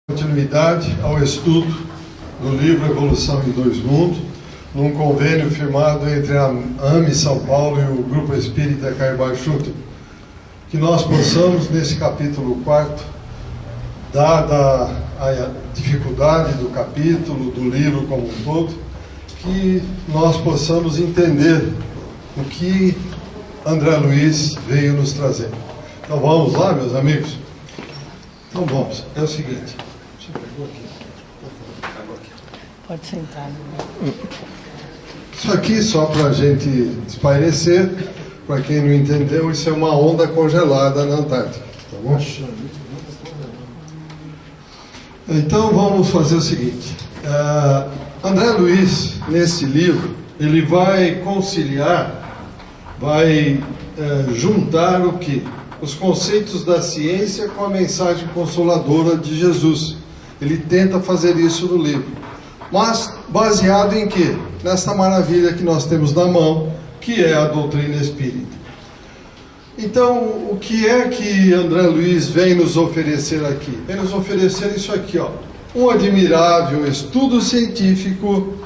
Continuidade ao estudo do livro Evolução em Dois Mundos, num convênio firmado entre a AME São Paulo e o Grupo Espírita Caibar-Schutter, que nós possamos, nesse capítulo 4, dada a dificuldade do capítulo, do livro como um todo, que nós possamos entender o que André Luiz veio nos trazer. Então vamos lá, meus amigos? Então vamos, é o seguinte. Pode sentar. Isso aqui, só para a gente espairecer, para quem não entendeu, isso é uma onda congelada na Antártica. Tá bom? Então vamos fazer o seguinte. André Luiz, nesse livro, ele vai conciliar, vai juntar o quê? Os conceitos da ciência com a mensagem consoladora de Jesus. Ele tenta fazer isso no livro. Mas baseado em quê? Nessa maravilha que nós temos na mão, que é a doutrina espírita. Então, o que é que André Luiz vem nos oferecer aqui? Vem nos oferecer isso aqui, ó. Um admirável estudo científico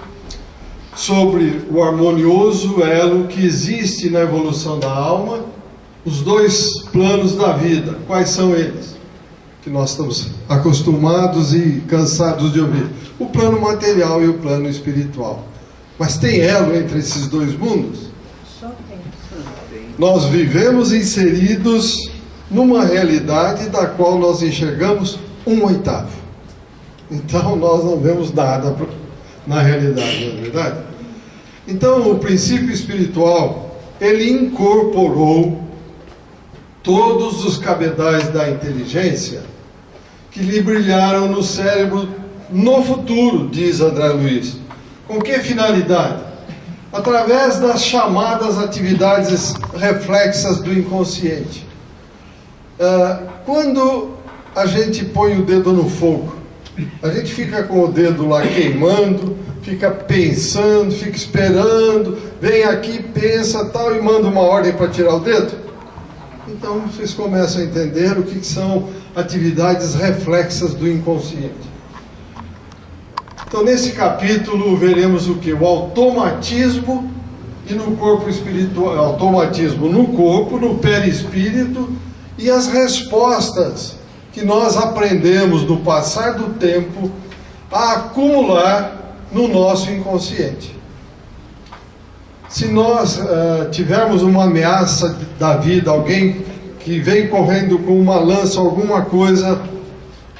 sobre o harmonioso elo que existe na evolução da alma, os dois planos da vida. Quais são eles? Que nós estamos acostumados e cansados de ouvir. O plano material e o plano espiritual. Mas tem elo entre esses dois mundos? Nós vivemos inseridos numa realidade da qual nós enxergamos 1/8. Então nós não vemos nada na realidade, não é verdade? Então o princípio espiritual, ele incorporou todos os cabedais da inteligência que lhe brilharam no cérebro no futuro, diz André Luiz. Com que finalidade? Através das chamadas atividades reflexas do inconsciente. Quando a gente põe o dedo no fogo, a gente fica com o dedo lá queimando, fica pensando, fica esperando, vem aqui, pensa tal e manda uma ordem para tirar o dedo. Então vocês começam a entender o que são atividades reflexas do inconsciente. Então nesse capítulo veremos o que? O automatismo e no corpo espiritual, automatismo no corpo, no perispírito, e as respostas que nós aprendemos no passar do tempo a acumular no nosso inconsciente. Se nós tivermos uma ameaça da vida, alguém que vem correndo com uma lança, alguma coisa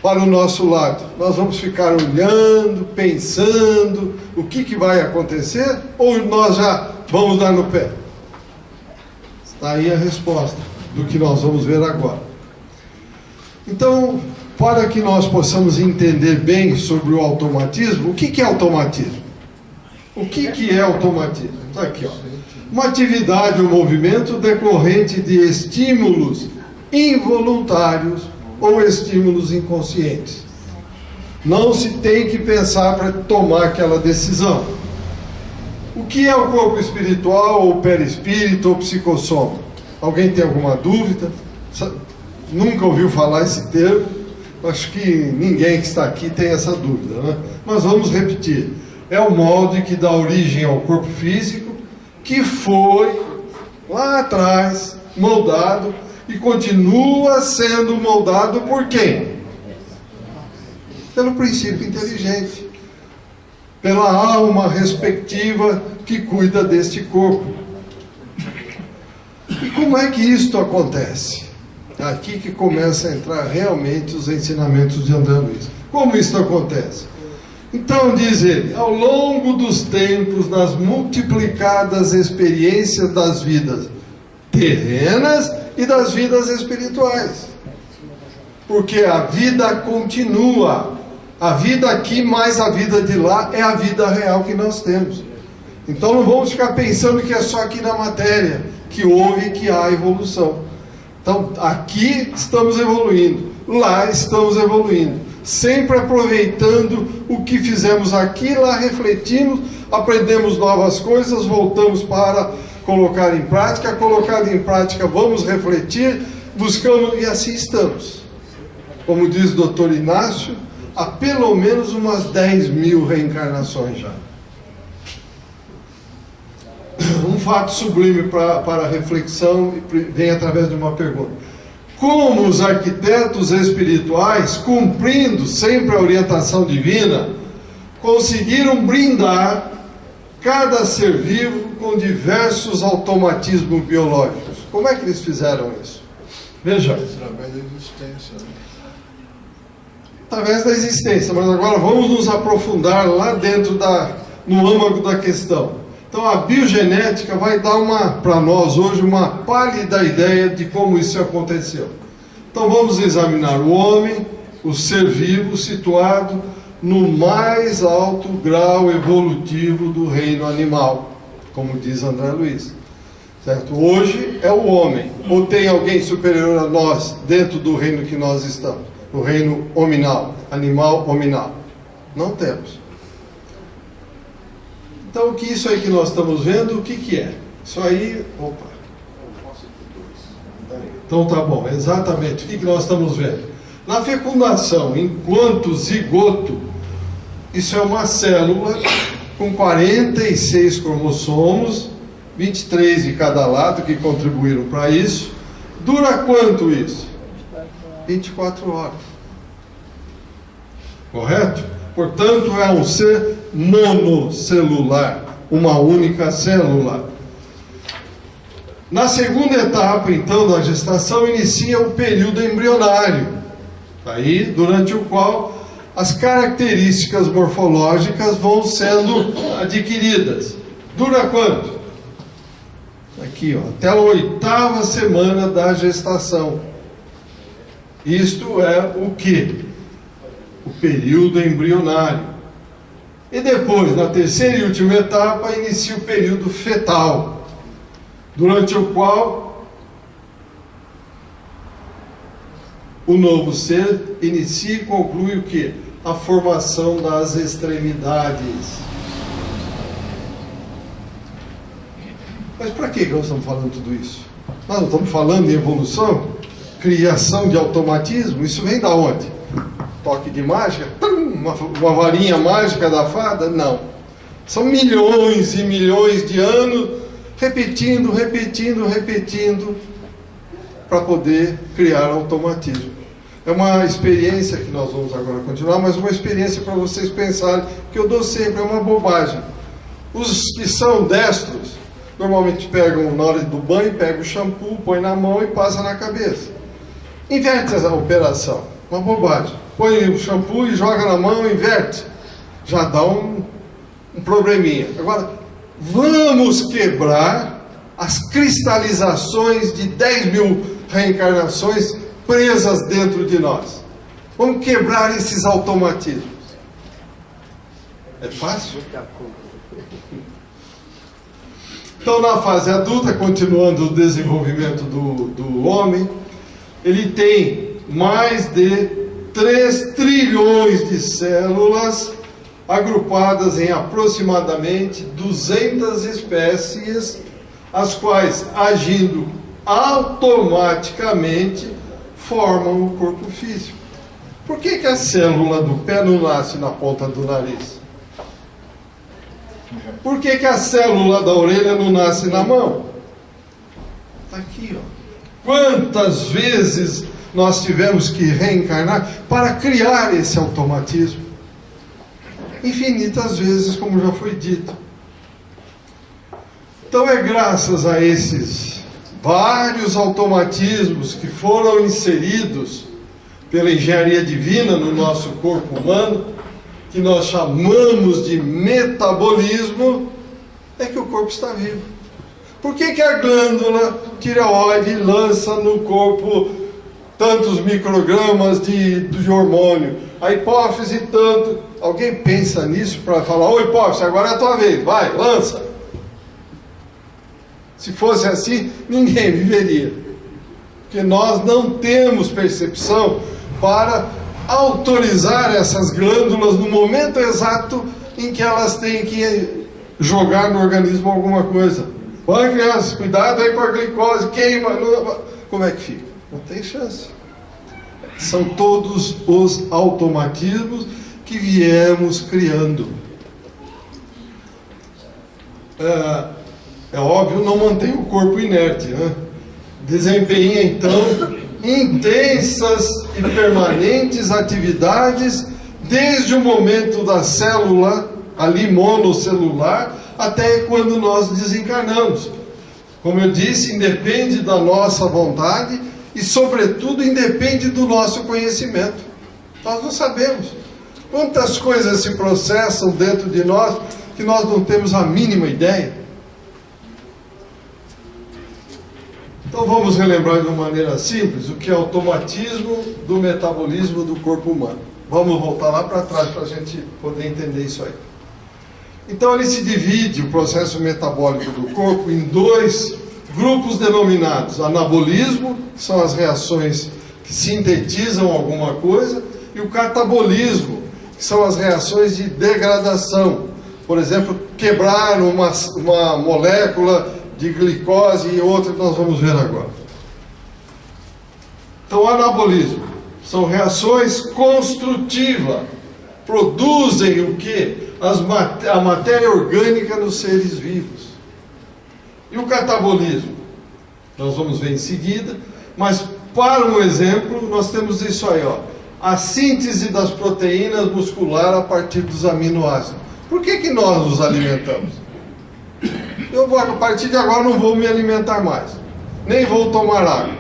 para o nosso lado, nós vamos ficar olhando, pensando o que vai acontecer, ou nós já vamos dar no pé? Está aí a resposta do que nós vamos ver agora. Então, para que nós possamos entender bem sobre o automatismo, o que é automatismo? O que é automatismo? Está aqui, ó. Uma atividade ou movimento decorrente de estímulos involuntários ou estímulos inconscientes. Não se tem que pensar para tomar aquela decisão. O que é o corpo espiritual, ou perispírito, ou psicossoma? Alguém tem alguma dúvida? Nunca ouviu falar esse termo? Acho que ninguém que está aqui tem essa dúvida, né? Mas vamos repetir. É o molde que dá origem ao corpo físico, que foi, lá atrás, moldado e continua sendo moldado por quem? Pelo princípio inteligente, pela alma respectiva que cuida deste corpo. E como é que isto acontece? É aqui que começa a entrar realmente os ensinamentos de André Luiz. Como isto acontece? Então, diz ele, ao longo dos tempos, nas multiplicadas experiências das vidas terrenas e das vidas espirituais. Porque a vida continua. A vida aqui mais a vida de lá é a vida real que nós temos. Então não vamos ficar pensando que é só aqui na matéria que houve e que há evolução. Então aqui estamos evoluindo, lá estamos evoluindo. Sempre aproveitando o que fizemos aqui, lá refletimos, aprendemos novas coisas, voltamos para colocar em prática, colocado em prática vamos refletir, buscamos e assim estamos. Como diz o Dr. Inácio, há pelo menos umas 10.000 reencarnações já. Um fato sublime para reflexão vem através de uma pergunta. Como os arquitetos espirituais, cumprindo sempre a orientação divina, conseguiram brindar cada ser vivo com diversos automatismos biológicos? Como é que eles fizeram isso? Veja. Através da existência. Através da existência, mas agora vamos nos aprofundar lá dentro no âmago da questão. Então a biogenética vai dar para nós hoje uma pálida ideia de como isso aconteceu. Então vamos examinar o homem, o ser vivo situado no mais alto grau evolutivo do reino animal, como diz André Luiz. Certo? Hoje é o homem, ou tem alguém superior a nós dentro do reino que nós estamos, o reino hominal, animal hominal? Não temos. Então, o que isso aí que nós estamos vendo, o que é? Isso aí, opa. Então tá bom, exatamente. O que nós estamos vendo? Na fecundação, enquanto zigoto, isso é uma célula com 46 cromossomos, 23 de cada lado que contribuíram para isso. Dura quanto isso? 24 horas. Correto? Portanto, é um ser monocelular, uma única célula. Na segunda etapa, então, da gestação, inicia o período embrionário, aí, durante o qual as características morfológicas vão sendo adquiridas. Dura quanto? Aqui, ó, até a 8ª semana da gestação. Isto é o quê? O período embrionário. E depois, na terceira e última etapa, inicia o período fetal, durante o qual o novo ser inicia e conclui o quê? A formação das extremidades. Mas para que nós estamos falando tudo isso? Nós não estamos falando em evolução, criação de automatismo? Isso vem da onde? Toque de mágica? Uma varinha mágica da fada? Não. São milhões e milhões de anos repetindo para poder criar automatismo. É uma experiência que nós vamos agora continuar, mas uma experiência para vocês pensarem, que eu dou sempre, é uma bobagem. Os que são destros, normalmente pegam na hora do banho, pegam o shampoo, põe na mão e passa na cabeça. Inverte a operação, uma bobagem. Põe o shampoo e joga na mão, inverte. Já dá um probleminha. Agora, vamos quebrar as cristalizações de 10.000 reencarnações presas dentro de nós. Vamos quebrar esses automatismos. É fácil? Então, na fase adulta, continuando o desenvolvimento do homem, ele tem mais de 3 trilhões de células agrupadas em aproximadamente 200 espécies, as quais, agindo automaticamente, formam o corpo físico. Por que a célula do pé não nasce na ponta do nariz? Por que a célula da orelha não nasce na mão? Está aqui, ó. Quantas vezes nós tivemos que reencarnar para criar esse automatismo? Infinitas vezes, como já foi dito. Então é graças a esses vários automatismos que foram inseridos pela engenharia divina no nosso corpo humano, que nós chamamos de metabolismo, é que o corpo está vivo. Por que a glândula tireoide lança no corpo tantos microgramas de hormônio? A hipófise tanto. Alguém pensa nisso para falar: ô hipófise, agora é a tua vez, vai, lança. Se fosse assim, ninguém viveria. Porque nós não temos percepção para autorizar essas glândulas no momento exato em que elas têm que jogar no organismo alguma coisa. Vai, criança, cuidado aí com a glicose, queima. Como é que fica? Não tem chance. São todos os automatismos que viemos criando. É óbvio, não mantém o corpo inerte, né? Desempenha, então, intensas e permanentes atividades desde o momento da célula, ali monocelular, até quando nós desencarnamos. Como eu disse, independe da nossa vontade e, sobretudo, independe do nosso conhecimento. Nós não sabemos quantas coisas se processam dentro de nós que nós não temos a mínima ideia. Então vamos relembrar de uma maneira simples o que é automatismo do metabolismo do corpo humano. Vamos voltar lá para trás para a gente poder entender isso aí. Então ele se divide, o processo metabólico do corpo, em dois grupos denominados: anabolismo, que são as reações que sintetizam alguma coisa, e o catabolismo, que são as reações de degradação. Por exemplo, quebrar uma molécula de glicose e outra que nós vamos ver agora. Então, anabolismo são reações construtivas, produzem o quê? A matéria orgânica nos seres vivos. E o catabolismo? Nós vamos ver em seguida, mas para um exemplo, nós temos isso aí, ó, a síntese das proteínas musculares a partir dos aminoácidos. Por que nós nos alimentamos? Eu vou, a partir de agora, não vou me alimentar mais, nem vou tomar água.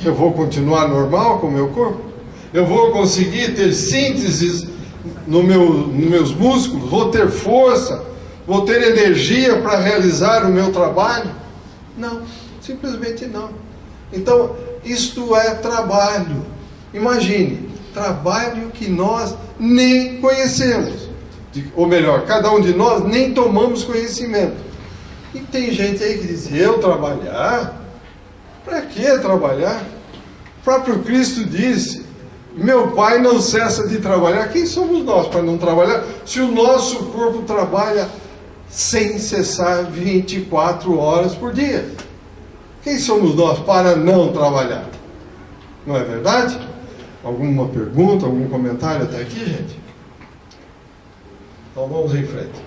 Eu vou continuar normal com o meu corpo? Eu vou conseguir ter sínteses nos meus músculos? Vou ter força? Vou ter energia para realizar o meu trabalho? Não, simplesmente não. Então, isto é trabalho. Imagine, trabalho que nós nem conhecemos. Ou melhor, cada um de nós nem tomamos conhecimento. E tem gente aí que diz: eu trabalhar? Para que trabalhar? O próprio Cristo disse: meu Pai não cessa de trabalhar. Quem somos nós para não trabalhar, se o nosso corpo trabalha sem cessar 24 horas por dia? Quem somos nós para não trabalhar? Não é verdade? Alguma pergunta, algum comentário até aqui, gente? Então vamos em frente.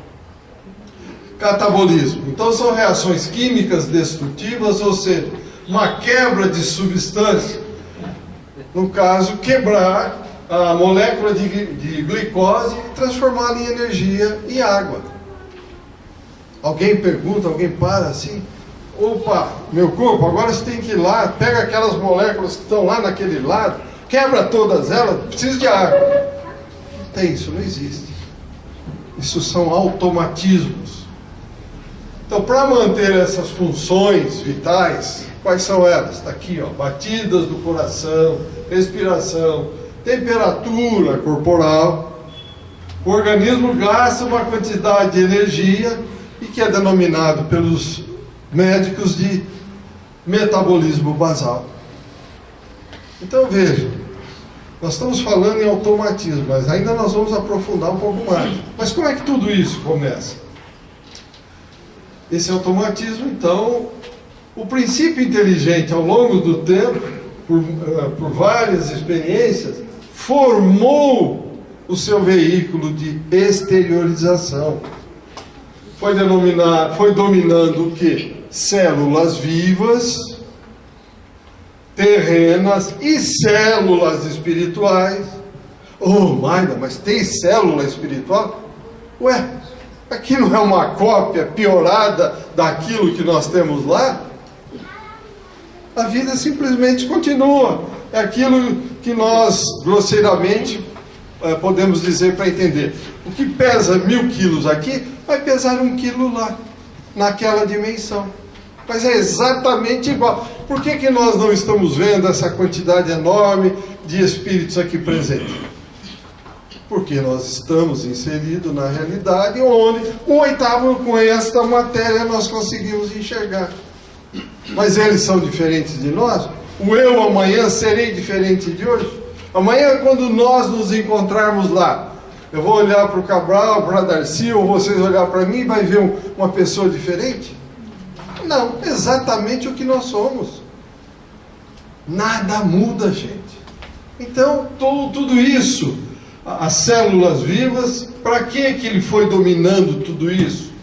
Catabolismo. Então são reações químicas destrutivas, ou seja, uma quebra de substância. No caso, quebrar a molécula de glicose e transformá-la em energia e água. Alguém pergunta, alguém para assim: opa, meu corpo, agora você tem que ir lá, pega aquelas moléculas que estão lá naquele lado, quebra todas elas, precisa de água. Não tem isso, não existe. Isso são automatismos. Então, para manter essas funções vitais, quais são elas? Está aqui, ó, batidas do coração, respiração, temperatura corporal. O organismo gasta uma quantidade de energia e que é denominado pelos médicos de metabolismo basal. Então veja, nós estamos falando em automatismo, mas ainda nós vamos aprofundar um pouco mais. Mas como é que tudo isso começa? Esse automatismo, então, o princípio inteligente ao longo do tempo, por várias experiências, formou o seu veículo de exteriorização. Foi dominando o quê? Células vivas, terrenas e células espirituais. Oh, Maida, mas tem célula espiritual? Ué, aquilo é uma cópia piorada daquilo que nós temos lá? A vida simplesmente continua. É aquilo que nós, grosseiramente, podemos dizer para entender. O que pesa 1000 quilos aqui, vai pesar 1 quilo lá, naquela dimensão. Mas é exatamente igual. Por que nós não estamos vendo essa quantidade enorme de espíritos aqui presentes? Porque nós estamos inseridos na realidade onde 1/8 com esta matéria nós conseguimos enxergar. Mas eles são diferentes de nós? O eu amanhã serei diferente de hoje? Amanhã, quando nós nos encontrarmos lá, eu vou olhar para o Cabral, para a Darcy, ou vocês olhar para mim e vai ver uma pessoa diferente? Não, exatamente o que nós somos. Nada muda, gente. Então, tudo isso, as células vivas, para que ele foi dominando tudo isso?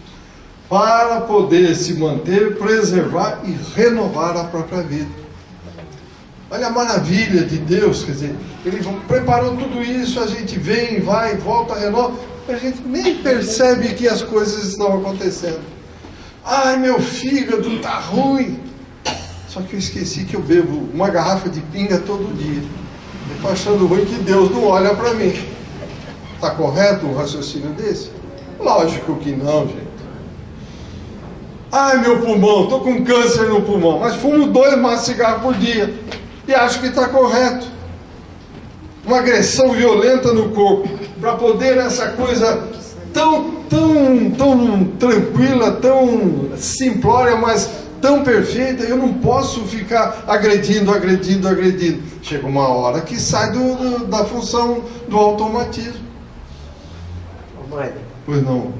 Para poder se manter, preservar e renovar a própria vida. Olha a maravilha de Deus, quer dizer, Ele preparou tudo isso, a gente vem, vai, volta, renova, a gente nem percebe que as coisas estão acontecendo. Ai, meu fígado está ruim. Só que eu esqueci que eu bebo uma garrafa de pinga todo dia. Eu estou achando ruim que Deus não olha para mim. Está correto um raciocínio desse? Lógico que não, gente. Ai, meu pulmão, estou com câncer no pulmão, mas fumo 2 maços de cigarro por dia. E acho que está correto. Uma agressão violenta no corpo, para poder essa coisa tão tranquila, tão simplória, mas tão perfeita, eu não posso ficar agredindo. Chega uma hora que sai da função do automatismo. Mãe, Pois não.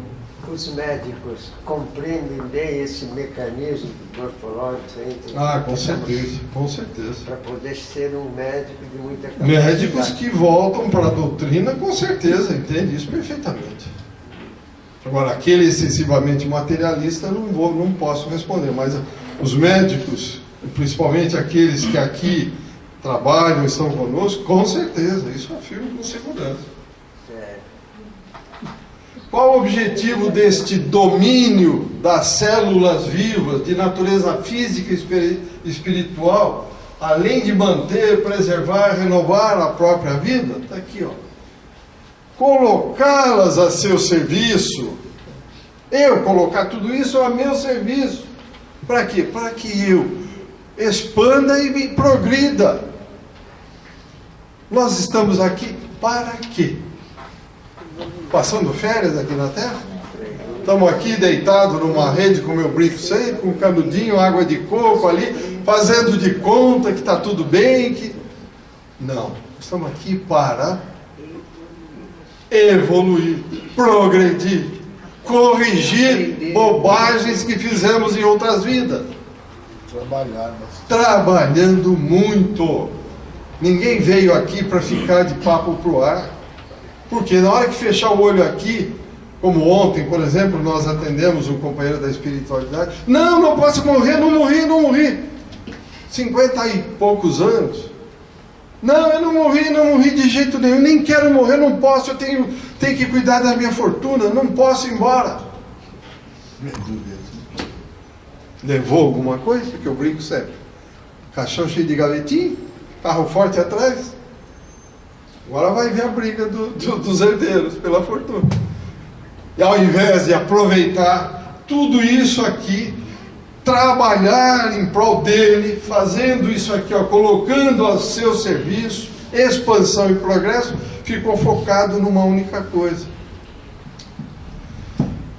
os médicos compreendem bem esse mecanismo morfológico Com certeza. para poder ser um médico de muita capacidade. Médicos que voltam para a doutrina, com certeza, entende isso perfeitamente. Agora, aquele excessivamente materialista, não posso responder, mas os médicos, principalmente aqueles que aqui trabalham, estão conosco, com certeza, isso eu afirmo com segurança. Qual o objetivo deste domínio das células vivas, de natureza física e espiritual, além de manter, preservar, renovar a própria vida? Está aqui, ó. Colocá-las a seu serviço. Eu colocar tudo isso a meu serviço. Para quê? Para que eu expanda e me progrida. Nós estamos aqui para quê? Passando férias aqui na Terra? Estamos aqui deitados numa rede com meu brinco sempre, com um canudinho, água de coco ali, fazendo de conta que está tudo bem. Não, estamos aqui para evoluir, progredir, corrigir bobagens que fizemos em outras vidas. Trabalhando muito. Ninguém veio aqui para ficar de papo pro ar. Porque na hora que fechar o olho aqui, como ontem, por exemplo, nós atendemos um companheiro da espiritualidade. Não posso morrer, não morri. 50 e poucos anos. Não, eu não morri de jeito nenhum, nem quero morrer, não posso, eu tenho que cuidar da minha fortuna, não posso ir embora. Levou alguma coisa? Porque eu brinco sempre. Caixão cheio de gavetinho, carro forte atrás. Agora vai ver a briga dos herdeiros pela fortuna. E ao invés de aproveitar tudo isso aqui, trabalhar em prol dele, fazendo isso aqui, ó, colocando a seu serviço, expansão e progresso, ficou focado numa única coisa.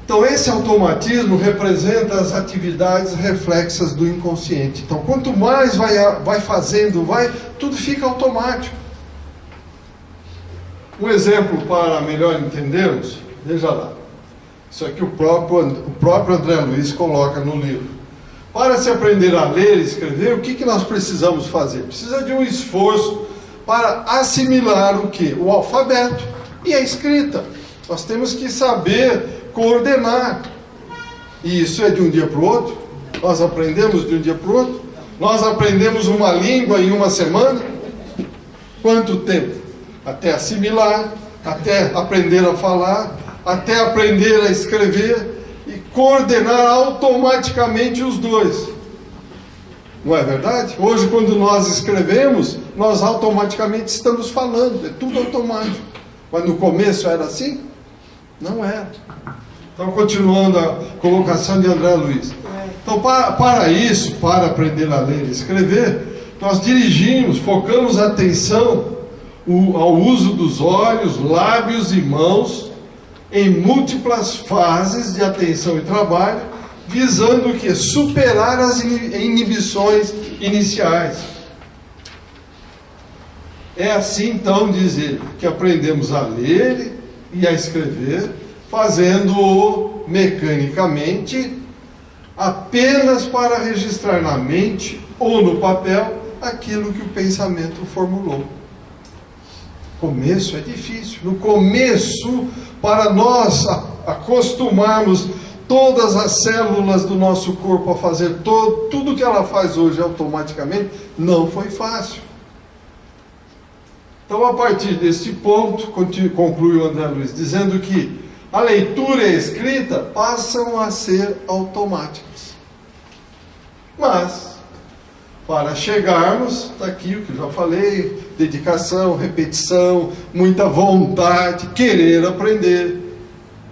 Então esse automatismo representa as atividades reflexas do inconsciente. Então quanto mais vai fazendo, tudo fica automático. Um exemplo para melhor entendermos, veja lá. Isso aqui o próprio André Luiz coloca no livro. Para se aprender a ler e escrever, o que nós precisamos fazer? Precisa de um esforço para assimilar o quê? O alfabeto e a escrita. Nós temos que saber coordenar. E isso é de um dia para o outro? Nós aprendemos de um dia para o outro? Nós aprendemos uma língua em uma semana? Quanto tempo? Até assimilar, até aprender a falar, até aprender a escrever e coordenar automaticamente os dois. Não é verdade? Hoje, quando nós escrevemos, nós automaticamente estamos falando, é tudo automático. Mas no começo era assim? Não era. Então, continuando a colocação de André Luiz. Então, para isso, para aprender a ler e escrever, nós dirigimos, focamos a atenção ao uso dos olhos, lábios e mãos em múltiplas fases de atenção e trabalho, visando o que? Superar as inibições iniciais. É assim, então, diz ele, que aprendemos a ler e a escrever, fazendo-o mecanicamente, apenas para registrar na mente ou no papel aquilo que o pensamento formulou. Começo é difícil. No começo, para nós acostumarmos todas as células do nosso corpo a fazer tudo que ela faz hoje automaticamente, não foi fácil. Então, a partir deste ponto, conclui o André Luiz, dizendo que a leitura e a escrita passam a ser automáticas. Mas, para chegarmos, está aqui o que eu já falei, dedicação, repetição, muita vontade, querer aprender.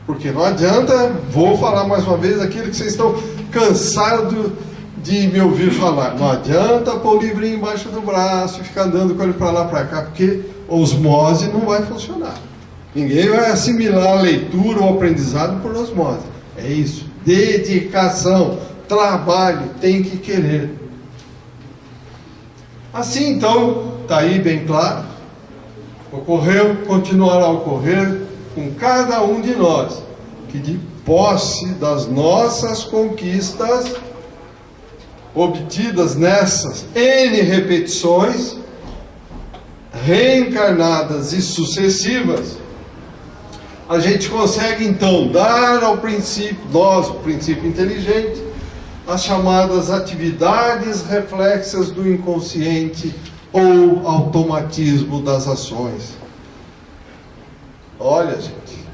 Porque não adianta, vou falar mais uma vez aquilo que vocês estão cansados de me ouvir falar. Não adianta pôr o livrinho embaixo do braço e ficar andando com ele para lá para cá, porque osmose não vai funcionar. Ninguém vai assimilar a leitura ou o aprendizado por osmose. É isso. Dedicação, trabalho, tem que querer. Assim então, está aí bem claro, ocorreu, continuará a ocorrer com cada um de nós, que de posse das nossas conquistas, obtidas nessas N repetições, reencarnadas e sucessivas, a gente consegue então dar ao princípio, nós, o princípio inteligente, as chamadas atividades reflexas do inconsciente ou automatismo das ações. Olha, gente,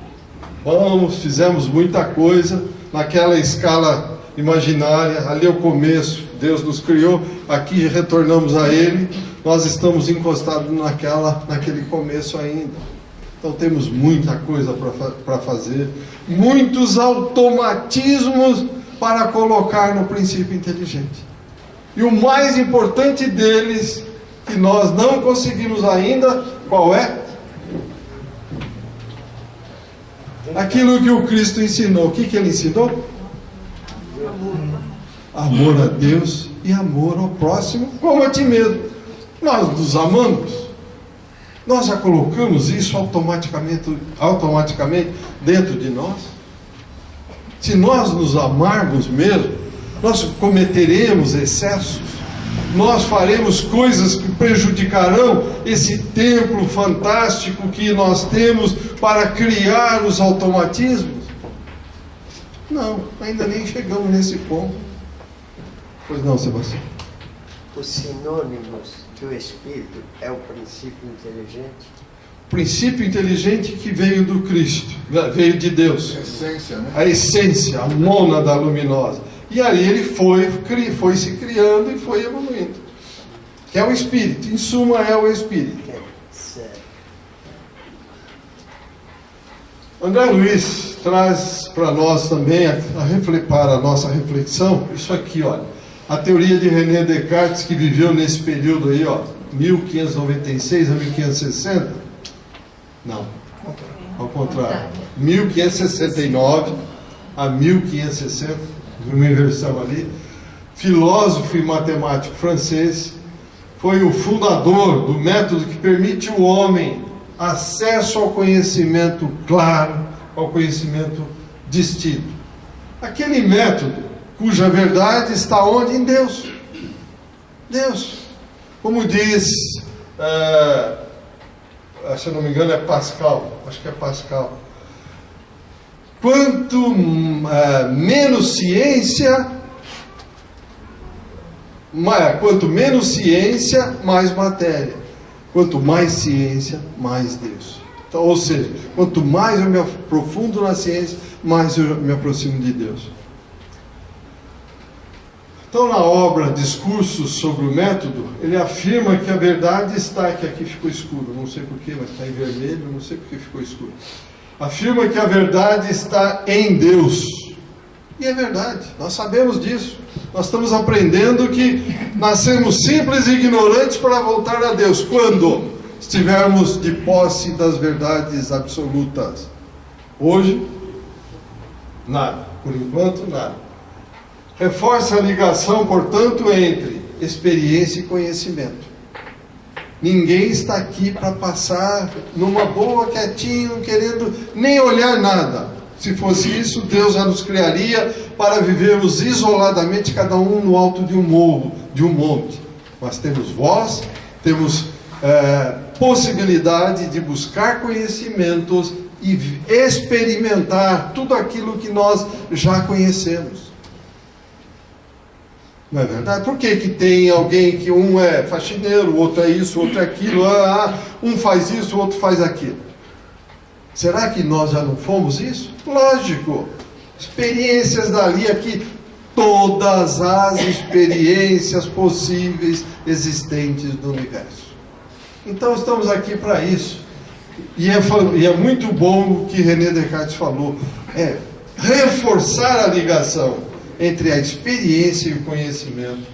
fizemos muita coisa naquela escala imaginária, ali é o começo, Deus nos criou, aqui retornamos a Ele, nós estamos encostados naquele começo ainda. Então temos muita coisa para fazer, muitos automatismos para colocar no princípio inteligente. E o mais importante deles, que nós não conseguimos ainda, qual é? Aquilo que o Cristo ensinou. O que ele ensinou? Amor a Deus e amor ao próximo como a ti mesmo. Nós nos amamos. Nós já colocamos isso automaticamente dentro de nós? Se nós nos amarmos mesmo, nós cometeremos excessos, nós faremos coisas que prejudicarão esse templo fantástico que nós temos para criar os automatismos? Não, ainda nem chegamos nesse ponto. Pois não, Sebastião? Os sinônimos do Espírito é o princípio inteligente? O princípio inteligente que veio do Cristo, veio de Deus. A essência, né? A essência, a mônada luminosa. E aí ele foi se criando e foi evoluindo. Que é o Espírito, em suma é o Espírito. Certo. André Luiz traz para nós também, para a nossa reflexão, isso aqui, olha. A teoria de René Descartes, que viveu nesse período aí, ó, 1596 a 1560. Não, ao contrário. 1569 a 1560, uma inversão ali. Filósofo e matemático francês, foi o fundador do método que permite ao homem acesso ao conhecimento claro, ao conhecimento distinto. Aquele método cuja verdade está onde? Em Deus. Deus. Como diz, se eu não me engano é Pascal, acho que é Pascal. Quanto menos ciência, mais matéria. Quanto mais ciência, mais Deus. Então, ou seja, quanto mais eu me aprofundo na ciência, mais eu me aproximo de Deus. Então, na obra Discursos sobre o Método, ele afirma que a verdade está, que aqui ficou escuro, não sei porquê, mas está em vermelho, não sei porque ficou escuro. Afirma que a verdade está em Deus. E é verdade, nós sabemos disso. Nós estamos aprendendo que nascemos simples e ignorantes para voltar a Deus. Quando estivermos de posse das verdades absolutas. Hoje, nada. Por enquanto, nada. Reforça a ligação, portanto, entre experiência e conhecimento. Ninguém está aqui para passar numa boa, quietinho, querendo nem olhar nada. Se fosse isso, Deus já nos criaria para vivermos isoladamente, cada um no alto de um morro, de um monte. Mas temos voz, temos possibilidade de buscar conhecimentos e experimentar tudo aquilo que nós já conhecemos. Não é verdade? Por que tem alguém que um é faxineiro, o outro é isso, o outro é aquilo, um faz isso, o outro faz aquilo? Será que nós já não fomos isso? Lógico. Experiências dali, aqui, todas as experiências possíveis existentes do universo. Então estamos aqui para isso. E é muito bom o que René Descartes falou, reforçar a ligação entre a experiência e o conhecimento.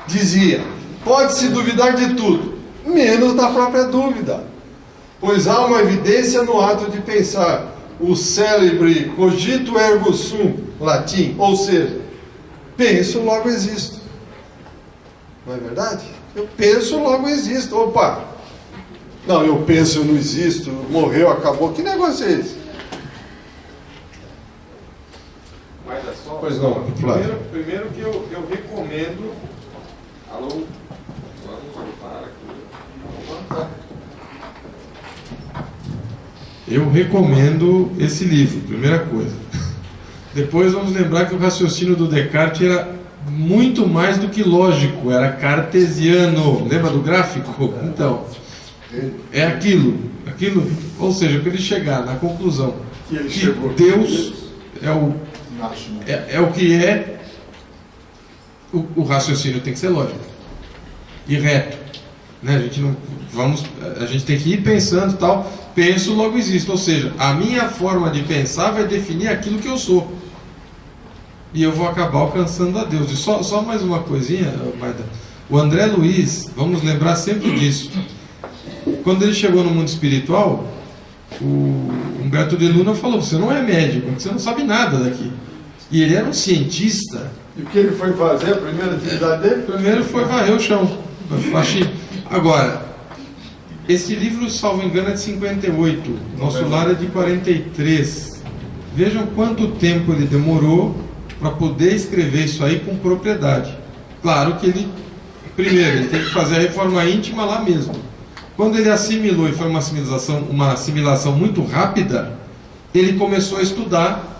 Dizia, pode-se duvidar de tudo, menos da própria dúvida, pois há uma evidência no ato de pensar, o célebre cogito ergo sum, latim, ou seja, penso, logo existo. Não é verdade? Eu penso, logo existo. Opa! Não, eu penso, eu não existo, morreu, acabou. Que negócio é esse? Mas é só, pois não, Flávio. Primeiro que eu recomendo. Alô? Vamos voltar aqui. Eu recomendo esse livro, primeira coisa. Depois vamos lembrar que o raciocínio do Descartes era muito mais do que lógico, era cartesiano. Lembra do gráfico? Então, é aquilo, ou seja, para ele chegar na conclusão que Deus é o que é, o raciocínio tem que ser lógico e reto, né? A gente tem que ir pensando tal, penso, logo existo, ou seja, a minha forma de pensar vai definir aquilo que eu sou e eu vou acabar alcançando a Deus. E só mais uma coisinha, Maida. O André Luiz, vamos lembrar sempre disso. Quando ele chegou no mundo espiritual, o Humberto de Luna falou, você não é médico, você não sabe nada daqui. E ele era um cientista. E o que ele foi fazer, a primeira atividade dele? Primeiro foi varrer o chão. Agora, esse livro, salvo engano, é de 58. Nosso lar é de 43. Vejam quanto tempo ele demorou para poder escrever isso aí com propriedade. Claro que ele tem que fazer a reforma íntima lá mesmo. Quando ele assimilou, e foi uma assimilação muito rápida, ele começou a estudar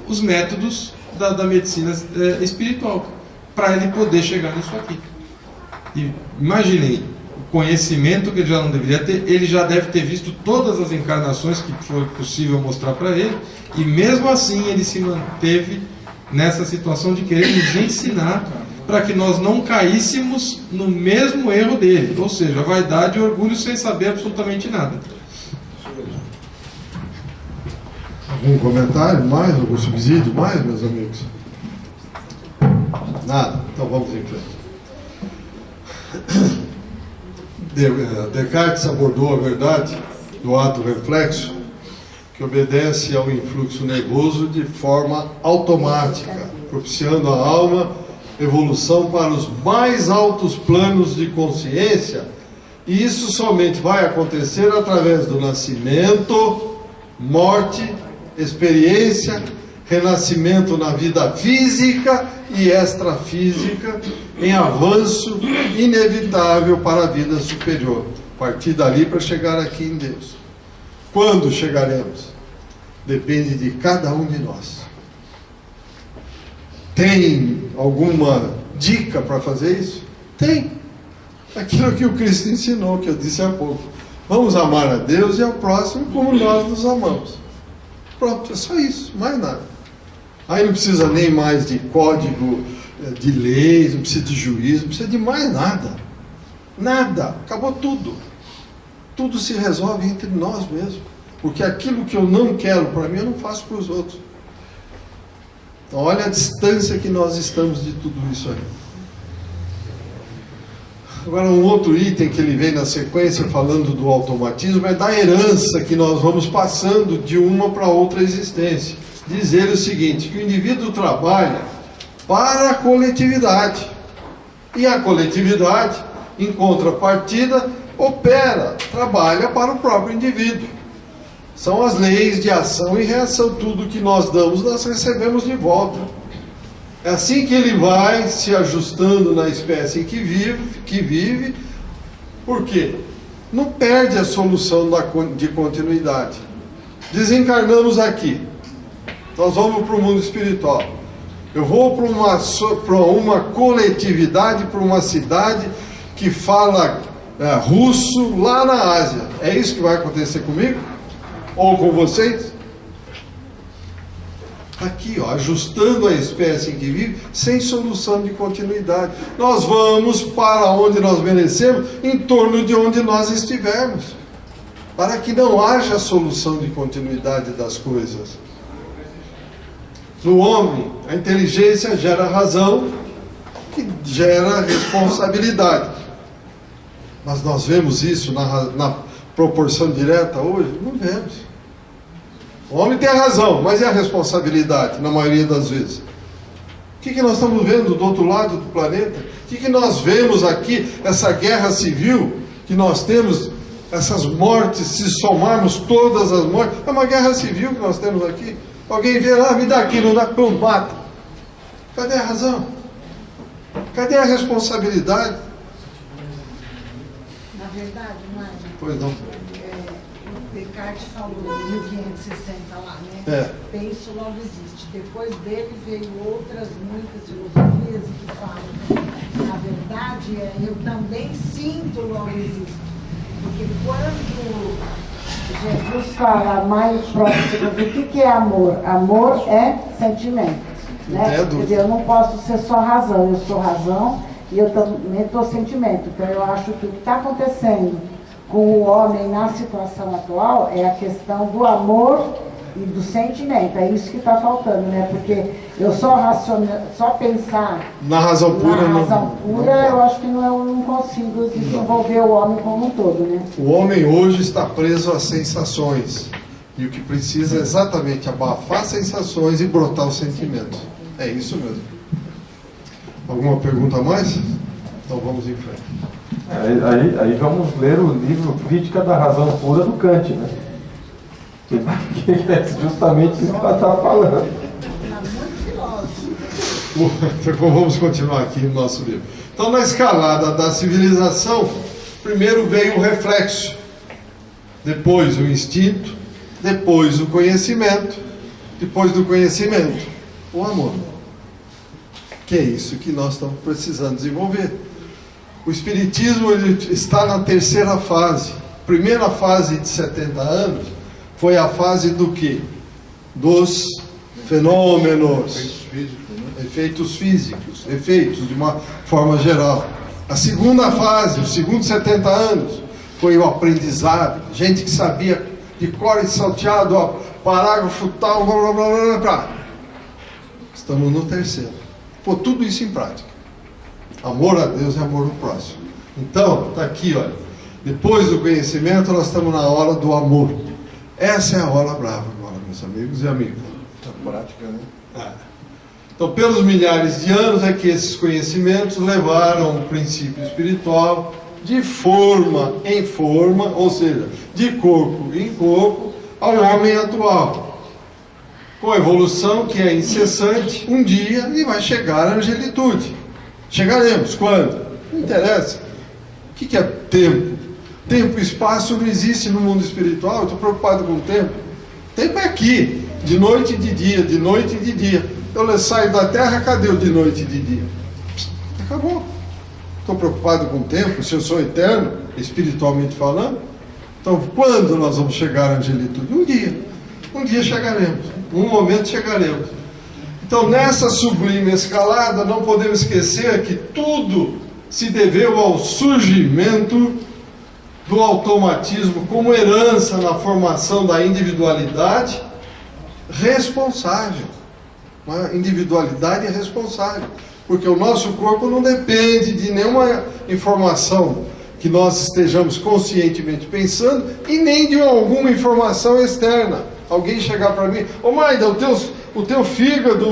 os métodos da medicina espiritual, para ele poder chegar nisso aqui. E imaginem, o conhecimento que ele já não deveria ter, ele já deve ter visto todas as encarnações que foi possível mostrar para ele, e mesmo assim ele se manteve nessa situação de querer nos ensinar para que nós não caíssemos no mesmo erro dele, ou seja, vaidade e orgulho sem saber absolutamente nada. Algum comentário mais? Algum subsídio mais, meus amigos? Nada? Então vamos em frente. Descartes abordou a verdade do ato reflexo, que obedece ao influxo nervoso de forma automática, propiciando à alma evolução para os mais altos planos de consciência, e isso somente vai acontecer através do nascimento, morte, experiência, renascimento na vida física e extrafísica, em avanço inevitável para a vida superior, partir dali para chegar aqui em Deus. Quando chegaremos? Depende de cada um de nós. Tem alguma dica para fazer isso? Tem. Aquilo que o Cristo ensinou, que eu disse há pouco. Vamos amar a Deus e ao próximo como nós nos amamos. Pronto, é só isso, mais nada. Aí não precisa nem mais de código de leis, não precisa de juízo, não precisa de mais nada. Nada, acabou tudo. Tudo se resolve entre nós mesmos. Porque aquilo que eu não quero para mim, eu não faço para os outros. Então, olha a distância que nós estamos de tudo isso aí. Agora, um outro item que ele vem na sequência, falando do automatismo, é da herança que nós vamos passando de uma para outra existência. Diz ele o seguinte, que o indivíduo trabalha para a coletividade. E a coletividade, em contrapartida, opera, trabalha para o próprio indivíduo. São as leis de ação e reação. Tudo que nós damos, nós recebemos de volta. É assim que ele vai se ajustando na espécie em que vive. Por quê? não perde a solução de continuidade. Desencarnamos aqui, nós vamos para o mundo espiritual. Eu vou para uma coletividade, para uma cidade que fala russo lá na Ásia. É isso que vai acontecer comigo? Ou com vocês? Aqui, ó, ajustando a espécie em que vive, sem solução de continuidade. Nós vamos para onde nós merecemos, em torno de onde nós estivermos, para que não haja solução de continuidade das coisas. No homem, a inteligência gera razão, que gera responsabilidade. Mas nós vemos isso na proporção direta hoje? Não vemos. O homem tem a razão, mas e a responsabilidade, na maioria das vezes? O que nós estamos vendo do outro lado do planeta? O que nós vemos aqui, essa guerra civil que nós temos, essas mortes, se somarmos todas as mortes, é uma guerra civil que nós temos aqui. Alguém vê lá, me dá aqui, não dá, pum, mata. Cadê a razão? Cadê a responsabilidade? Na verdade, Mário, Pois não. o Descartes falou em 1560 lá, né? Penso, logo existe. Depois dele veio outras muitas filosofias que falam. Na verdade, eu também sinto, logo existe. Porque quando Jesus fala mais próximo do que é amor? Amor é sentimento. Né? Quer dizer, eu não posso ser só razão, eu sou razão e eu também estou sentimento. Então eu acho que o que está acontecendo com o homem na situação atual é a questão do amor e do sentimento. É isso que está faltando, né? Porque eu só pensar na razão pura, eu acho que não consigo desenvolver o homem como um todo, né? O homem hoje está preso às sensações. E o que precisa é exatamente abafar sensações e brotar o sentimento. É isso mesmo. Alguma pergunta a mais? Então vamos em frente. Aí vamos ler o livro Crítica da Razão Pura do Kant, né? Que é justamente isso que ela está falando. Então vamos continuar aqui no nosso livro. Então, na escalada da civilização, primeiro veio o reflexo, depois o instinto, depois o conhecimento, depois do conhecimento, o amor. Que é isso que nós estamos precisando desenvolver. O Espiritismo ele está na terceira fase. Primeira fase de 70 anos foi a fase do quê? Dos fenômenos, efeitos físicos, efeitos de uma forma geral. A segunda fase, os segundos 70 anos, foi o aprendizado. Gente que sabia de cor e salteado, ó, parágrafo tal, blá, blá, blá, blá, blá. Estamos no terceiro. Pô, tudo isso em prática. Amor a Deus e amor ao próximo. Então, está aqui, olha. Depois do conhecimento, nós estamos na hora do amor. Essa é a hora brava agora, meus amigos e amigas. Na prática, né? Então, pelos milhares de anos é que esses conhecimentos levaram o princípio espiritual de forma em forma, ou seja, de corpo em corpo, ao homem atual. Com a evolução que é incessante, um dia ele vai chegar à angelitude. Chegaremos. Quando? Não interessa. O que é tempo? Tempo e espaço não existe no mundo espiritual. Eu estou preocupado com o tempo. Tempo é aqui, de noite e de dia, de noite e de dia. Eu saio da terra, cadê o de noite e de dia? Acabou. Estou preocupado com o tempo, se eu sou eterno, espiritualmente falando. Então, quando nós vamos chegar à angelitude? Um dia. Um dia chegaremos. Um momento chegaremos. Então, nessa sublime escalada, não podemos esquecer que tudo se deveu ao surgimento do automatismo como herança na formação da individualidade responsável. Uma individualidade responsável. Porque o nosso corpo não depende de nenhuma informação que nós estejamos conscientemente pensando e nem de alguma informação externa. Alguém chegar para mim, ô Maida, o teu fígado,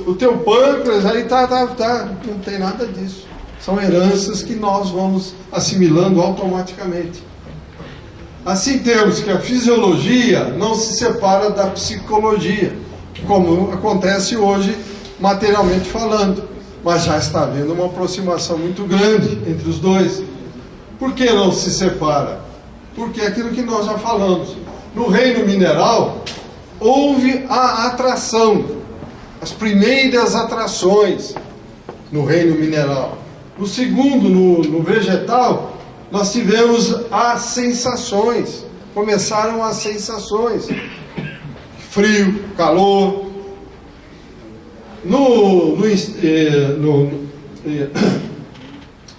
o teu pâncreas, aí tá. Não tem nada disso. São heranças que nós vamos assimilando automaticamente. Assim temos que a fisiologia não se separa da psicologia, como acontece hoje, materialmente falando. Mas já está havendo uma aproximação muito grande entre os dois. Por que não se separa? Porque é aquilo que nós já falamos. No reino mineral, houve a atração, as primeiras atrações no reino mineral. No segundo, no vegetal, nós tivemos as sensações. Começaram as sensações. Frio, calor.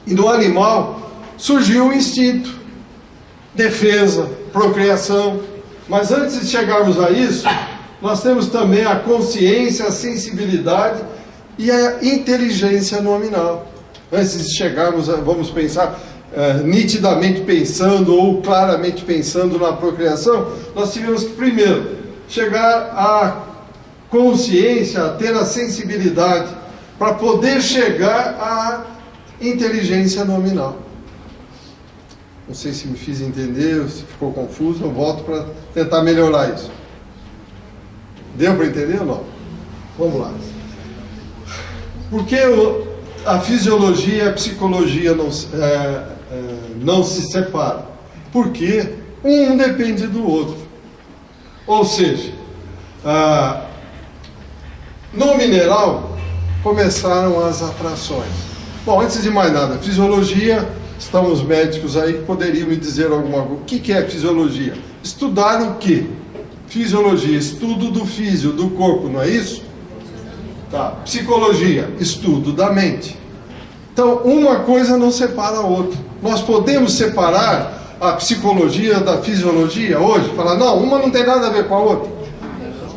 E no animal surgiu o instinto, defesa, procriação. Mas antes de chegarmos a isso, nós temos também a consciência, a sensibilidade e a inteligência nominal. Antes de chegarmos vamos pensar nitidamente pensando ou claramente pensando na procriação, nós tivemos que primeiro chegar à consciência, a ter a sensibilidade para poder chegar à inteligência nominal. Não sei se me fiz entender, se ficou confuso, eu volto para tentar melhorar isso. Deu para entender ou não? Vamos lá. Por que a fisiologia e a psicologia não se separam? Porque um depende do outro. Ou seja, no mineral começaram as atrações. Bom, antes de mais nada, fisiologia, estão os médicos aí que poderiam me dizer alguma coisa. O que é fisiologia? Estudar o quê? Fisiologia, estudo do físio, do corpo, não é isso? Tá. Psicologia, estudo da mente. Então, uma coisa não separa a outra. Nós podemos separar a psicologia da fisiologia hoje? Falar, não, uma não tem nada a ver com a outra.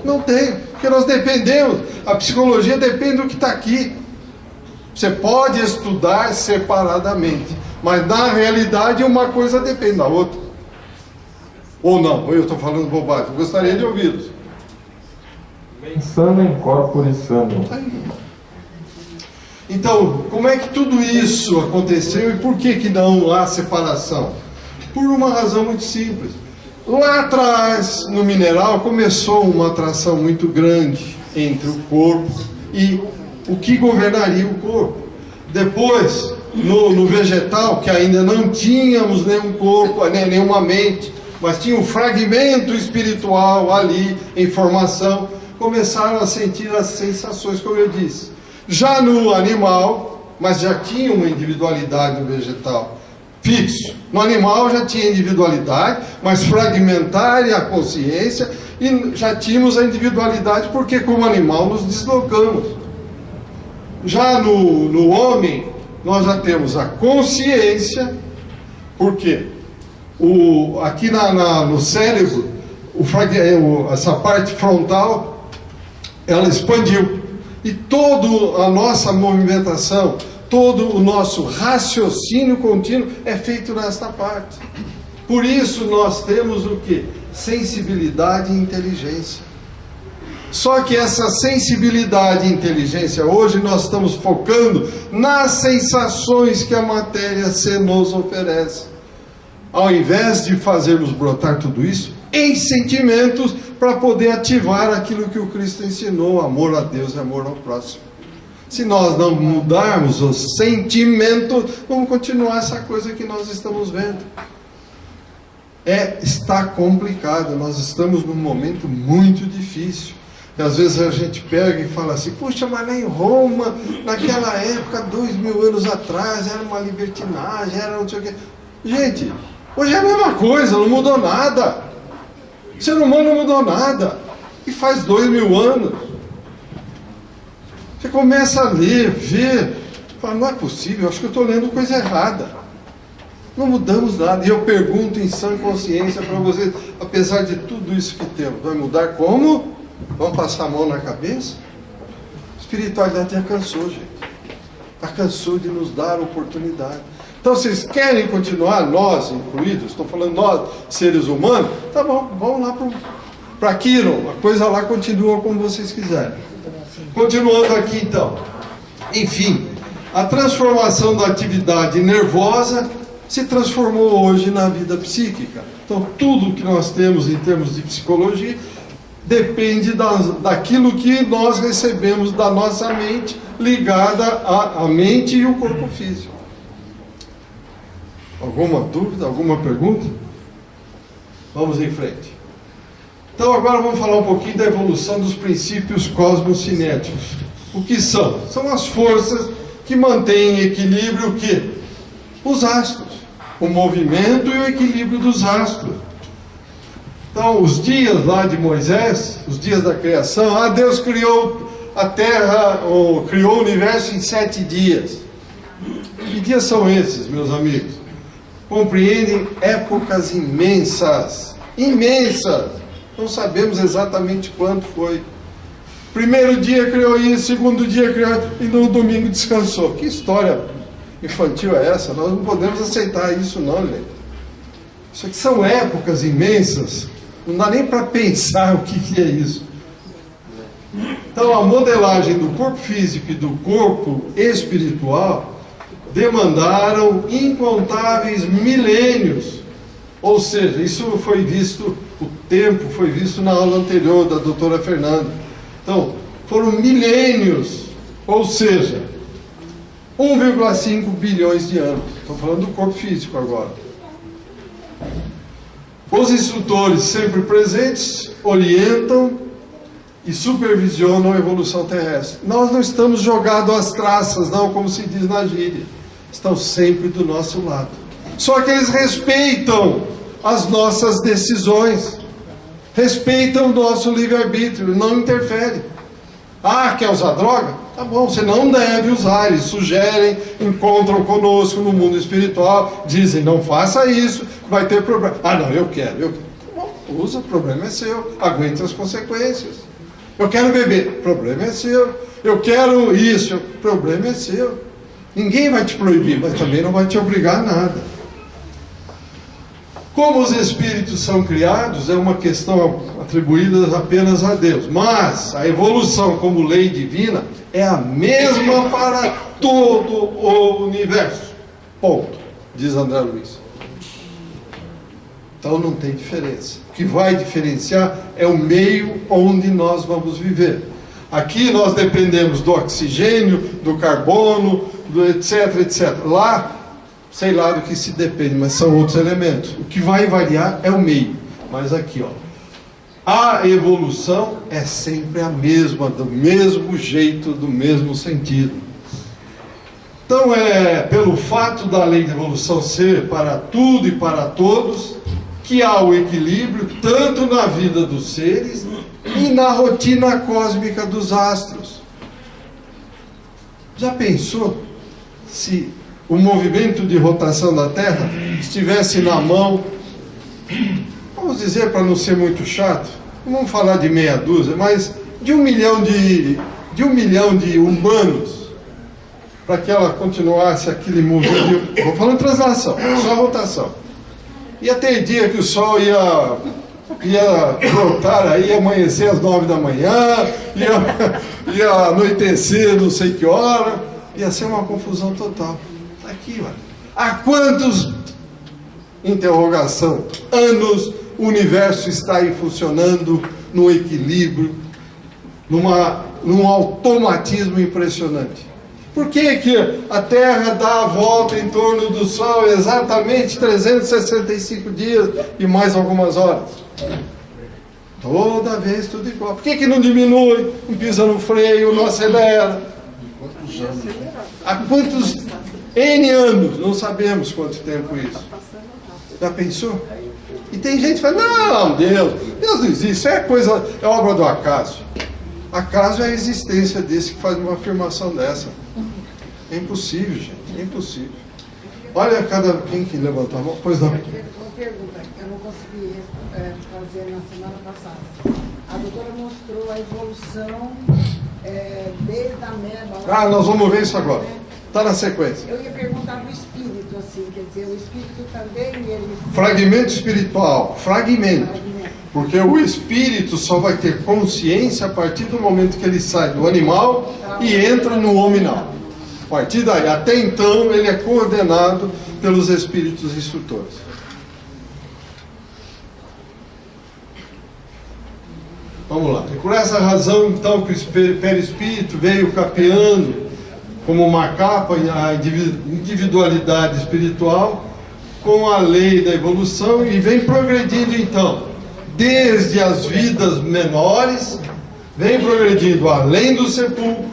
Não tem, porque nós dependemos. A psicologia depende do que está aqui. Você pode estudar separadamente, mas na realidade uma coisa depende da outra. Ou não, eu estou falando bobagem, eu gostaria de ouvi-los. Pensando em corpore sano. Então, como é que tudo isso aconteceu e por que não há separação? Por uma razão muito simples. Lá atrás, no mineral, começou uma atração muito grande entre o corpo e o que governaria o corpo. Depois, no vegetal, que ainda não tínhamos nenhum corpo, nenhuma mente, mas tinha um fragmento espiritual ali, em formação, começaram a sentir as sensações, como eu disse. Já no animal, mas já tinha uma individualidade no vegetal, fixo. No animal já tinha individualidade, mas fragmentária a consciência, e já tínhamos a individualidade porque como animal nos deslocamos. Já no homem, nós já temos a consciência, por quê? Aqui no cérebro, essa parte frontal, ela expandiu. E toda a nossa movimentação, todo o nosso raciocínio contínuo é feito nesta parte. Por isso nós temos o quê? Sensibilidade e inteligência. Só que essa sensibilidade e inteligência, hoje nós estamos focando nas sensações que a matéria se nos oferece. Ao invés de fazermos brotar tudo isso em sentimentos para poder ativar aquilo que o Cristo ensinou, amor a Deus e amor ao próximo. Se nós não mudarmos os sentimentos, vamos continuar essa coisa que nós estamos vendo. Está complicado, nós estamos num momento muito difícil. E às vezes a gente pega e fala assim, puxa, mas lá em Roma, naquela época, 2000 anos atrás, era uma libertinagem, era não sei o quê. Gente, hoje é a mesma coisa, não mudou nada. O ser humano não mudou nada. E faz 2000 anos. Você começa a ler, ver, fala, não é possível, acho que eu estou lendo coisa errada. Não mudamos nada. E eu pergunto em sã consciência para vocês, apesar de tudo isso que temos, vai mudar como? Vamos passar a mão na cabeça? A espiritualidade já cansou, gente. Já cansou de nos dar oportunidade. Então, vocês querem continuar, nós incluídos, estou falando nós, seres humanos, tá bom, vamos lá para Quiron, a coisa lá continua como vocês quiserem. Continuando aqui então. Enfim, a transformação da atividade nervosa se transformou hoje na vida psíquica. Então, tudo que nós temos em termos de psicologia depende daquilo que nós recebemos da nossa mente, ligada à mente e o corpo físico. Alguma dúvida? Alguma pergunta? Vamos em frente. Então agora vamos falar um pouquinho da evolução dos princípios cosmocinéticos. O que são? São as forças que mantêm em equilíbrio o quê? Os astros. O movimento e o equilíbrio dos astros. Então, os dias lá de Moisés, os dias da criação, Deus criou a Terra, ou criou o universo em 7 dias. Que dias são esses, meus amigos? Compreendem épocas imensas. Imensas! Não sabemos exatamente quanto foi. Primeiro dia criou isso, segundo dia criou e no domingo descansou. Que história infantil é essa? Nós não podemos aceitar isso não, gente. Isso aqui são épocas imensas. Não dá nem para pensar o que é isso. Então a modelagem do corpo físico e do corpo espiritual demandaram incontáveis milênios. Ou seja, isso foi visto, o tempo foi visto na aula anterior da doutora Fernanda. Então, foram milênios, ou seja, 1,5 bilhões de anos. Estou falando do corpo físico agora. Os instrutores sempre presentes orientam e supervisionam a evolução terrestre. Nós não estamos jogados às traças, não, como se diz na gíria. Estão sempre do nosso lado. Só que eles respeitam as nossas decisões, respeitam o nosso livre-arbítrio, não interferem. Quer usar droga? Tá bom, você não deve usar. Eles sugerem, encontram conosco no mundo espiritual, dizem, não faça isso, vai ter problema. Não, eu quero. Tá bom, usa, o problema é seu, aguente as consequências. Eu quero beber, o problema é seu. Eu quero isso, o problema é seu. Ninguém vai te proibir, mas também não vai te obrigar a nada. Como os espíritos são criados, é uma questão atribuída apenas a Deus. Mas a evolução como lei divina é a mesma para todo o universo. Ponto, diz André Luiz. Então não tem diferença. O que vai diferenciar é o meio onde nós vamos viver. Aqui nós dependemos do oxigênio, do carbono, do etc, etc. Lá, sei lá do que se depende, mas são outros elementos. O que vai variar é o meio. Mas aqui, a evolução é sempre a mesma, do mesmo jeito, do mesmo sentido. Então, pelo fato da lei de evolução ser para tudo e para todos, que há o equilíbrio tanto na vida dos seres e na rotina cósmica dos astros. Já pensou se o movimento de rotação da Terra estivesse na mão, vamos dizer, para não ser muito chato, não vamos falar de meia dúzia, mas de 1 milhão de humanos, para que ela continuasse aquele movimento, vou falando translação, só rotação. Ia ter dia que o Sol ia voltar aí, ia amanhecer às 9 da manhã, ia anoitecer não sei que hora, ia ser uma confusão total. Está aqui, olha. Há quantos, interrogação, anos o universo está aí funcionando no equilíbrio, num automatismo impressionante? Por que a Terra dá a volta em torno do Sol exatamente 365 dias e mais algumas horas? Toda vez tudo igual. Por que não diminui, não pisa no freio, não acelera? Há quantos N anos? Não sabemos quanto tempo isso. Já pensou? E tem gente que fala, não, Deus não existe, isso é obra do acaso. Acaso é a existência desse que faz uma afirmação dessa. É impossível, gente, é impossível. Olha quem que levantou a mão. Pois não. Uma pergunta que eu não consegui fazer na semana passada. A doutora mostrou a evolução desde a ameba. Nós vamos ver isso agora. Está na sequência. Eu ia perguntar do espírito, assim, quer dizer, o espírito também, ele... Fragmento espiritual, fragmento. Porque o espírito só vai ter consciência a partir do momento que ele sai do animal e entra no hominal. A partir daí, até então, ele é coordenado pelos espíritos instrutores. Vamos lá. E por essa razão, então, que o perispírito veio capeando como uma capa a individualidade espiritual, com a lei da evolução e vem progredindo então, desde as vidas menores, vem progredindo além do sepulcro,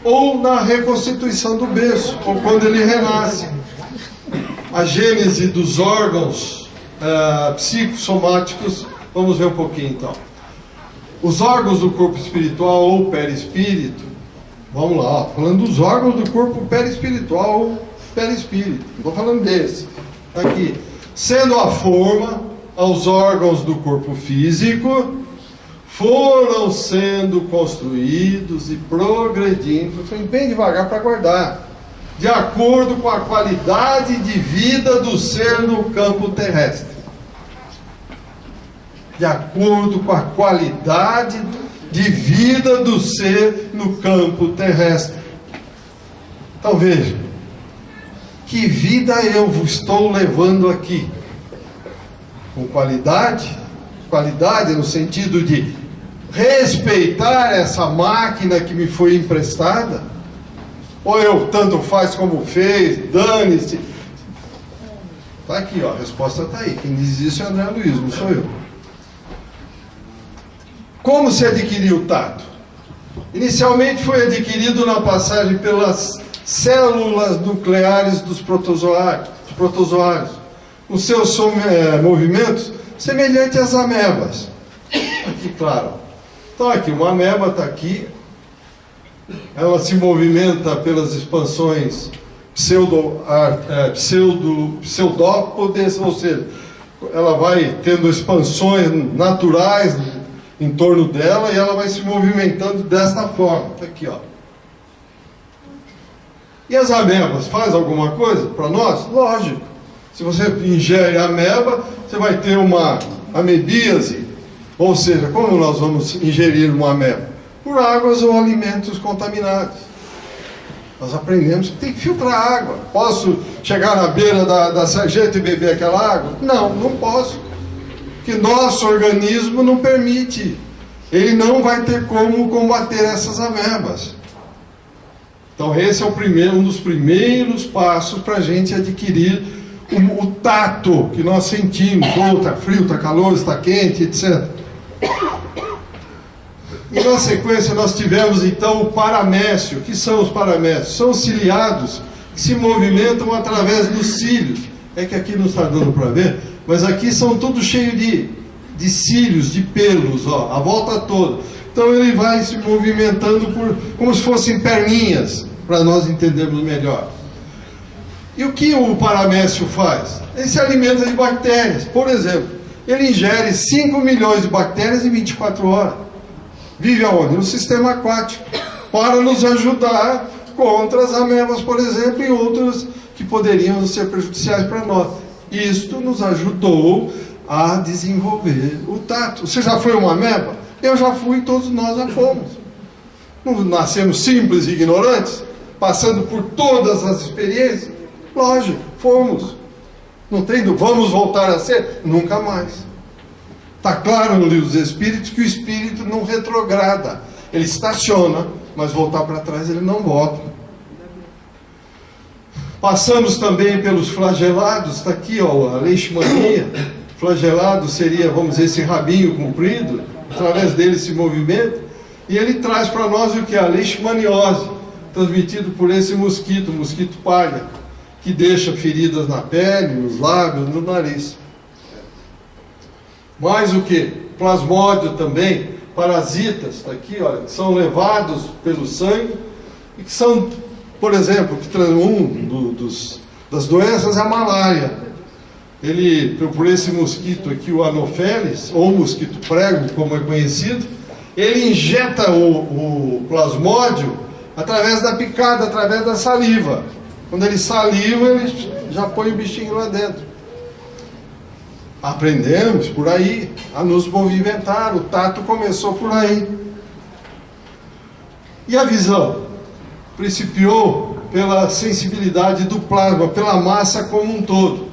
ou na reconstituição do berço, ou quando ele renasce. A gênese dos órgãos psicossomáticos, vamos ver um pouquinho então. Os órgãos do corpo espiritual ou perispírito, vamos lá, ó, falando dos órgãos do corpo perispiritual ou perispírito, não estou falando desse, aqui, sendo a forma aos órgãos do corpo físico, foram sendo construídos e progredindo, bem devagar para guardar, de acordo com a qualidade de vida do ser no campo terrestre. De acordo com a qualidade de vida do ser no campo terrestre. Então veja, que vida eu estou levando aqui? Com qualidade? Qualidade no sentido de respeitar essa máquina que me foi emprestada? Ou eu tanto faz como fez, dane-se? Está aqui, ó, a resposta está aí. Quem diz isso é André Luiz, não sou eu. Como se adquiriu o tato? Inicialmente foi adquirido na passagem pelas células nucleares dos protozoários, com seus movimentos semelhantes às amebas. Aqui, claro. Então aqui, uma ameba está aqui, ela se movimenta pelas expansões pseudópodes, ou seja, ela vai tendo expansões naturais em torno dela e ela vai se movimentando desta forma. Tá aqui, ó. E as amebas fazem alguma coisa para nós? Lógico. Se você ingere ameba, você vai ter uma amebíase. Ou seja, como nós vamos ingerir uma ameba? Por águas ou alimentos contaminados. Nós aprendemos que tem que filtrar água. Posso chegar na beira da sarjeta e beber aquela água? Não, não posso. Que nosso organismo não permite. Ele não vai ter como combater essas amebas. Então esse é um dos primeiros passos para a gente adquirir o tato que nós sentimos. Ou está frio, está calor, está quente, etc. E na sequência nós tivemos então o paramécio. O que são os paramécios? São os ciliados que se movimentam através dos cílios. É que aqui não está dando para ver, mas aqui são tudo cheio de cílios, de pelos, ó, a volta toda. Então ele vai se movimentando como se fossem perninhas, para nós entendermos melhor. E o que o paramécio faz? Ele se alimenta de bactérias. Por exemplo, ele ingere 5 milhões de bactérias em 24 horas. Vive aonde? No sistema aquático, para nos ajudar contra as amebas, por exemplo, e outras que poderiam ser prejudiciais para nós. Isto nos ajudou a desenvolver o tato. Você já foi uma ameba? Eu já fui, todos nós já fomos. Não nascemos simples e ignorantes, passando por todas as experiências? Lógico, fomos. Não tem, vamos voltar a ser? Nunca mais. Está claro no Livro dos Espíritos que o espírito não retrograda. Ele estaciona, mas voltar para trás ele não volta. Passamos também pelos flagelados, está aqui, ó, a leishmania. Flagelado seria, vamos dizer, esse rabinho comprido, através dele se movimenta, e ele traz para nós o que? A leishmaniose, transmitido por esse mosquito, o mosquito palha, que deixa feridas na pele, nos lábios, no nariz. Mais o que? Plasmódio também, parasitas, está aqui, olha, que são levados pelo sangue, e que são, por exemplo, das doenças é a malária. Ele, por esse mosquito aqui, o Anopheles, ou mosquito prego, como é conhecido, ele injeta o plasmódio através da picada, através da saliva. Quando ele saliva, ele já põe o bichinho lá dentro. Aprendemos por aí a nos movimentar, o tato começou por aí. E a visão? Principiou pela sensibilidade do plasma, pela massa como um todo.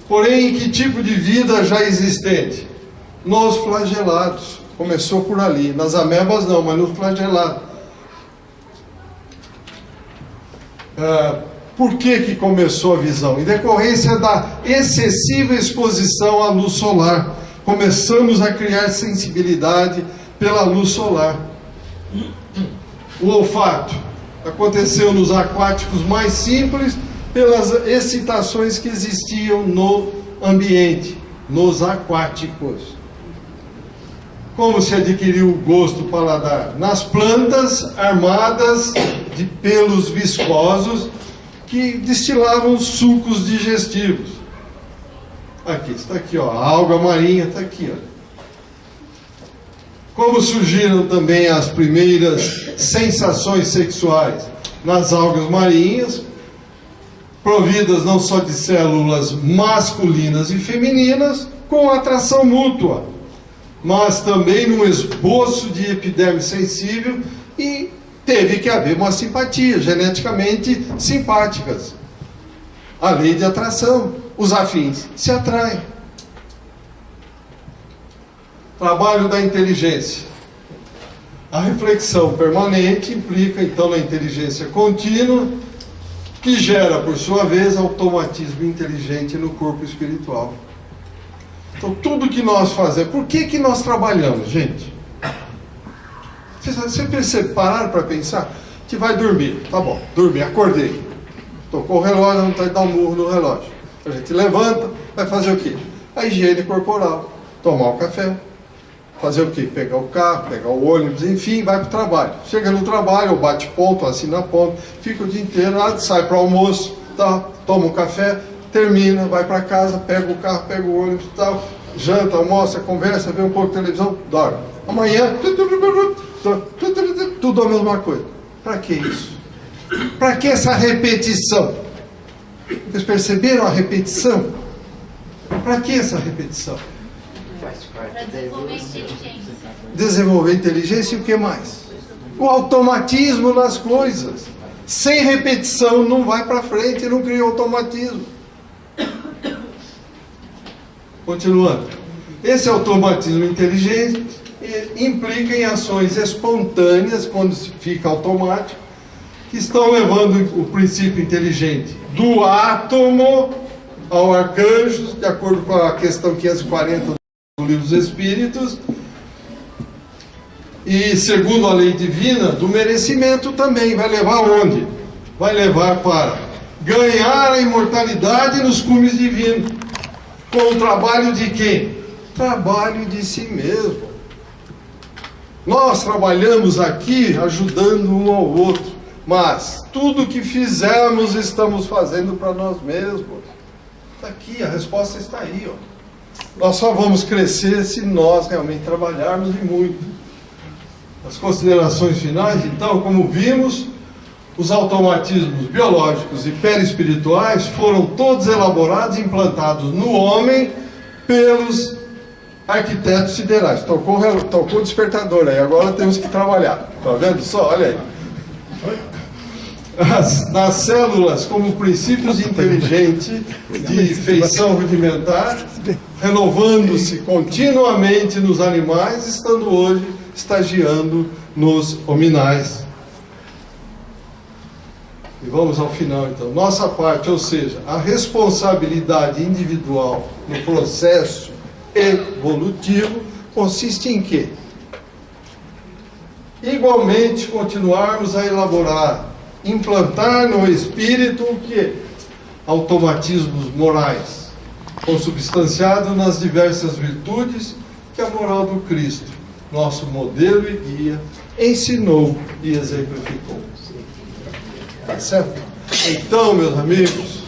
Porém, em que tipo de vida já existente? Nos flagelados. Começou por ali. Nas amebas não, mas nos flagelados. Por que começou a visão? Em decorrência da excessiva exposição à luz solar. Começamos a criar sensibilidade pela luz solar. O olfato aconteceu nos aquáticos mais simples pelas excitações que existiam no ambiente, nos aquáticos. Como se adquiriu o gosto paladar? Nas plantas armadas de pelos viscosos que destilavam sucos digestivos. Aqui, está aqui, ó, a alga marinha está aqui, ó. Como surgiram também as primeiras sensações sexuais? Nas algas marinhas, providas não só de células masculinas e femininas, com atração mútua, mas também num esboço de epiderme sensível, e teve que haver uma simpatia, geneticamente simpáticas. A lei de atração, os afins se atraem. Trabalho da inteligência. A reflexão permanente implica, então, na inteligência contínua, que gera, por sua vez, automatismo inteligente no corpo espiritual. Então, tudo que nós fazemos... Por que nós trabalhamos, gente? Você pararam para pensar? A gente vai dormir. Tá bom, dormi, acordei. Tocou o relógio, não tem que dar um murro no relógio. A gente levanta, vai fazer o quê? A higiene corporal. Tomar o café. Fazer o quê? Pegar o carro, pegar o ônibus, enfim, vai para o trabalho. Chega no trabalho, ou bate ponto, assina ponto, fica o dia inteiro, sai para o almoço, tá, toma um café, termina, vai para casa, pega o carro, pega o ônibus, tal, janta, almoça, conversa, vê um pouco de televisão, dorme. Amanhã, tudo a mesma coisa. Para que isso? Para que essa repetição? Vocês perceberam a repetição? Para que essa repetição? Para desenvolver inteligência. Desenvolver inteligência e o que mais? O automatismo nas coisas. Sem repetição não vai para frente, não cria automatismo. Continuando. Esse automatismo inteligente implica em ações espontâneas, quando fica automático, que estão levando o princípio inteligente do átomo ao arcanjo, de acordo com a questão 540 do Livro dos Espíritos, e segundo a lei divina, do merecimento também. Vai levar onde? Vai levar para ganhar a imortalidade nos cumes divinos. Com o trabalho de quem? Trabalho de si mesmo. Nós trabalhamos aqui ajudando um ao outro, mas tudo que fizermos estamos fazendo para nós mesmos. Está aqui, a resposta está aí, ó. Nós só vamos crescer se nós realmente trabalharmos e muito. As considerações finais, então, como vimos, os automatismos biológicos e perispirituais foram todos elaborados e implantados no homem pelos arquitetos siderais. Tocou o despertador aí, agora temos que trabalhar. Está vendo só? Olha aí. Nas células, como princípios inteligentes de feição rudimentar, renovando-se continuamente nos animais, estando hoje estagiando nos hominais. E vamos ao final, então. Nossa parte, ou seja, a responsabilidade individual no processo evolutivo consiste em quê? Igualmente, continuarmos a elaborar, implantar no espírito o quê? Automatismos morais, consubstanciados nas diversas virtudes que a moral do Cristo, nosso modelo e guia, ensinou e exemplificou. Tá certo? Então, meus amigos,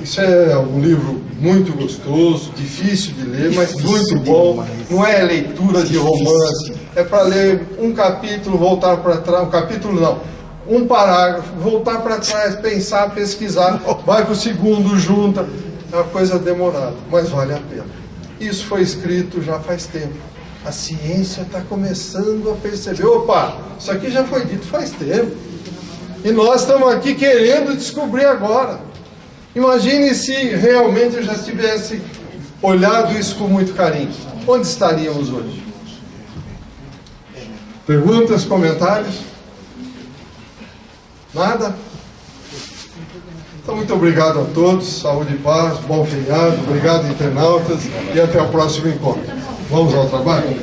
isso é um livro muito gostoso, difícil de ler, mas muito bom. Não é leitura de romance, é para ler um capítulo, voltar para trás, um capítulo não, um parágrafo, voltar para trás, pensar, pesquisar, vai para o segundo, junta. É uma coisa demorada, mas vale a pena. Isso foi escrito já faz tempo. A ciência está começando a perceber, opa, isso aqui já foi dito faz tempo. E nós estamos aqui querendo descobrir agora. Imagine se realmente eu já tivesse olhado isso com muito carinho. Onde estaríamos hoje? Perguntas, comentários? Nada? Então, muito obrigado a todos, saúde e paz, bom feriado, obrigado internautas e até o próximo encontro. Vamos ao trabalho?